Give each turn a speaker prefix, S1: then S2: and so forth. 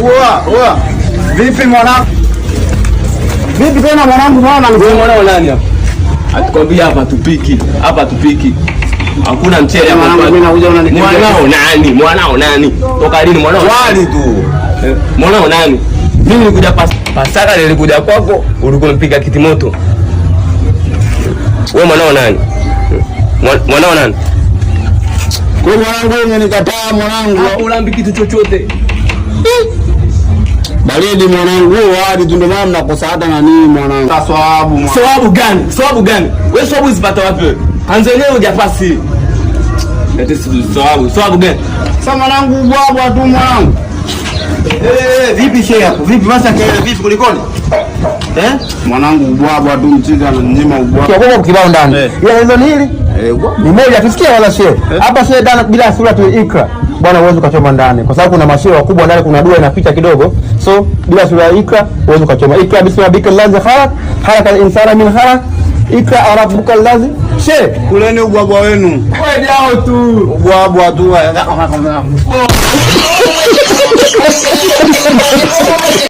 S1: Oa. Vipi mwanangu? Vipi tena mwanangu, mwanao nani hapa? Atukwambia hapa tupiki. Hakuna mchele mwanangu, mimi nakuja unanikimbia. Mwanao nani? Toka lini mwanao? Wali tu. Mwanao nani? Mimi nilikuja Pasaka, nilikuja kwako, ulikuwa mpiga kiti moto. Wewe mwanao nani? Mwanao nani? Kwa mwanangu umenikataa mwanangu. Hapo ulambi kitu chochote. Baridi mwanangu, wali tu, ndio maana mnakosa hata nani mwanangu. Sawabu gani? Wewe sawabu zipata wapi wewe? Anza leo hujapasi. Eti sawabu gani? Sasa mwanangu ubwabwa tu mwanangu. Vipi shehe hapo? Vipi basi kelele vipi kulikoni? Mwanangu ubwabwa tu, mchika na nyima ubwabwa. Kwa kibao ndani. Ile hizo ni hili? Ni moja tusikie wala shehe. Hapa shehe dana bila sura tu Ikra. Bwana uwezo ukachoma ndani. Kwa sababu kuna mashehe wakubwa ndani, kuna dua inaficha kidogo. So bila sura Ikra uwezo ukachoma. Ikra bismi rabbikal ladzi khalaqal insana min khalaq. Ikra rabbukal ladzi. Shehe, kuleni ubwabwa wenu. Wewe jao tu. Ubwabwa tu.